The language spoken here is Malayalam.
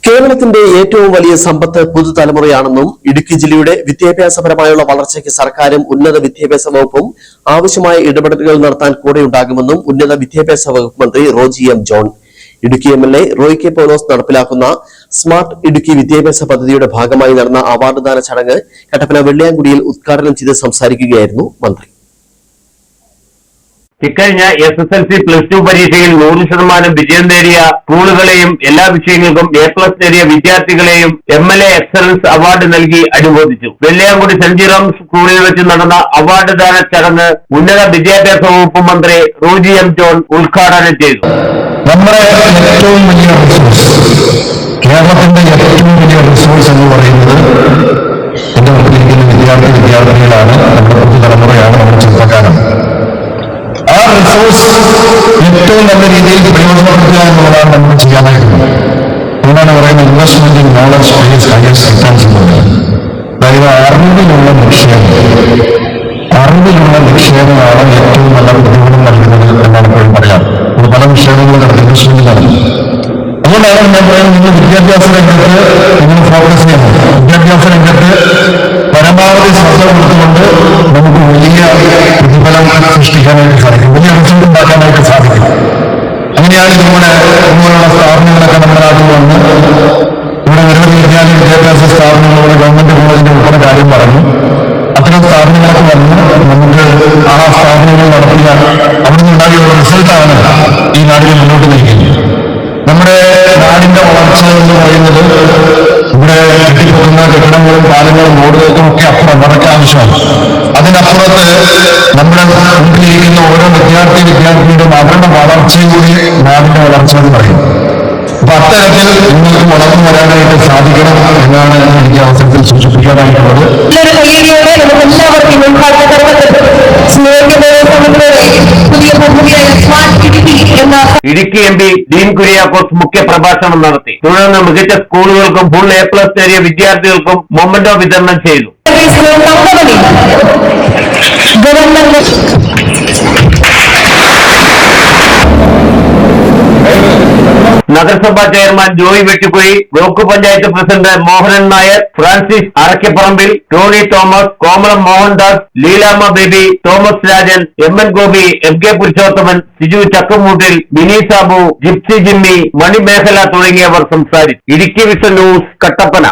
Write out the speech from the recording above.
കേരളത്തിന്റെ ഏറ്റവും വലിയ സമ്പത്ത് പുതുതലമുറയാണെന്നും ഇടുക്കി ജില്ലയുടെ വിദ്യാഭ്യാസപരമായുള്ള വളർച്ചയ്ക്ക് സർക്കാരും ഉന്നത വിദ്യാഭ്യാസ വകുപ്പും ആവശ്യമായ ഇടപെടലുകൾ നടത്താൻ കൂടെയുണ്ടാകുമെന്നും ഉന്നത വിദ്യാഭ്യാസ വകുപ്പ് മന്ത്രി Roji M John Idukki MLA Roy K Paulose നടപ്പിലാക്കുന്ന സ്മാർട്ട് ഇടുക്കി വിദ്യാഭ്യാസ പദ്ധതിയുടെ ഭാഗമായി നടന്ന അവാർഡ്ദാന ചടങ്ങ് കട്ടപ്പന വെള്ളിയാങ്കുടിയിൽ ഉദ്ഘാടനം ചെയ്ത് സംസാരിക്കുകയായിരുന്നു മന്ത്രി. ഇക്കഴിഞ്ഞ SSLC +2 പരീക്ഷയിൽ 100% വിജയം നേടിയ സ്കൂളുകളെയും എല്ലാ വിഷയങ്ങൾക്കും A+ നേടിയ വിദ്യാർത്ഥികളെയും MLA എക്സലൻസ് അവാർഡ് നൽകി അനുമോദിച്ചു. വെള്ളിയാങ്കുടി സെന്റ് ജെറോംസ് സ്കൂളിൽ വെച്ച് നടന്ന അവാർഡ് ദാന ചടങ്ങ് ഉന്നത വിദ്യാഭ്യാസ വകുപ്പ് മന്ത്രി റോജി എം ജോൺ ഉദ്ഘാടനം ചെയ്തു. നമ്മുടെ ഏറ്റവും വലിയ റിസോഴ്സ്, കേരളത്തിന്റെ ഏറ്റവും വലിയ റിസോഴ്സ് എന്ന് പറയുന്നത് എന്റെ മുമ്പിലിരിക്കുന്ന വിദ്യാർത്ഥികളാണ്, നമ്മുടെ പുതുതലമുറയാണ്, നമ്മുടെ ചെറുപ്പക്കാരാണ്. ആ റിസോഴ്സ് ഏറ്റവും നല്ല രീതിയിൽ പ്രയോജനപ്പെടുത്തുക എന്നുള്ളതാണ് നമ്മൾ ചെയ്യാനായിട്ടുള്ളത്. അതുകൊണ്ടാണ് പറയുന്നത് investment in knowledge pace highest returns എന്നുള്ളത്. അതായത് അറിവിലുള്ള നിക്ഷേപമാണ് ഏറ്റവും നല്ല പ്രതിഫലം നൽകുന്നത് എന്നാണ് എപ്പോഴും പറയാം. അത് പല നിക്ഷേപങ്ങളും നടത്തി ഇൻവെസ്റ്റ്മെന്റ് നടത്തി. അതുകൊണ്ടാണ് ഞാൻ പറയുന്നത് നിങ്ങൾ വിദ്യാഭ്യാസ രംഗത്ത് നിങ്ങൾ ഫോക്കസ് ചെയ്യണം. വിദ്യാഭ്യാസ രംഗത്ത് പരമാവധി ശ്രദ്ധ കൊടുത്തുകൊണ്ട് നമുക്ക് വലിയ പ്രതിഫലം സൃഷ്ടിക്കാനായിട്ട് സാധിക്കും, വലിയ റിസൾട്ട് ഉണ്ടാക്കാനായിട്ട് സാധിക്കും. അങ്ങനെയാണ് ഇതുപോലുള്ള സ്ഥാപനങ്ങളൊക്കെ നമ്മുടെ നാട്ടിൽ വന്ന് ഇവിടെ നിരവധി വിദ്യാഭ്യാസ സ്ഥാപനങ്ങളുടെ ഗവൺമെന്റ് കോളേജിന്റെ ഉൾപ്പെടെ കാര്യം പറഞ്ഞു. അത്തരം സ്ഥാപനങ്ങളൊക്കെ വന്ന് നമുക്ക് ആ സ്ഥാപനങ്ങൾ നടത്തിയ അവിടെ നിന്നുണ്ടാക്കിയുള്ള റിസൾട്ടാണ് ഈ നാടിനെ മുന്നോട്ട് നയിക്കുന്നത്. നമ്മുടെ നാടിന്റെ വളർച്ച എന്ന് പറയുന്നത് ഇവിടെ കെട്ടിപ്പൊക്കുന്ന കെട്ടിടങ്ങളും പാലങ്ങളും റോഡുകൾക്കും ഒക്കെ അപ്പുറം അതൊക്കെ ആവശ്യമാണ്. അതിനപ്പുറത്ത് നമ്മുടെ മുമ്പിലിരിക്കുന്ന ഓരോ വിദ്യാർത്ഥിയുടെയും അവരുടെ വളർച്ചയും കൂടി നാടിന്റെ വളർച്ച എന്ന് പറയും. അപ്പൊ അത്തരത്തിൽ നിങ്ങൾക്ക് വളർന്നു വരാനായിട്ട് സാധിക്കണം എന്നാണ് എനിക്ക് അവസരത്തിൽ സൂചിപ്പിക്കാനായിട്ടുള്ളത്. ഇടുക്കി MP ഡീൻ കുര്യാക്കോസ് മുഖ്യ പ്രഭാഷണം നടത്തി. തുടർന്ന് മികച്ച സ്കൂളുകൾക്കും ഫുൾ A+ നേടിയ വിദ്യാർത്ഥികൾക്കും മൊമെന്റോ വിതരണം ചെയ്തു. നഗരസഭാ chairman Joy Vettikuzhy, block panchayat president Mohanan Nair, Francis Arakkaparambil, Tony Thomas, Komalam Mohandas, Leelamma Baby, Thomas Rajan, MN Gopi, MK Purushothaman, Siju Chakkamoottil, Bini Sabu, Gypsy Jimmy, Manimekhala തുടങ്ങിയവർ സംസാരിച്ചു. Idukki vision news, Kattappana.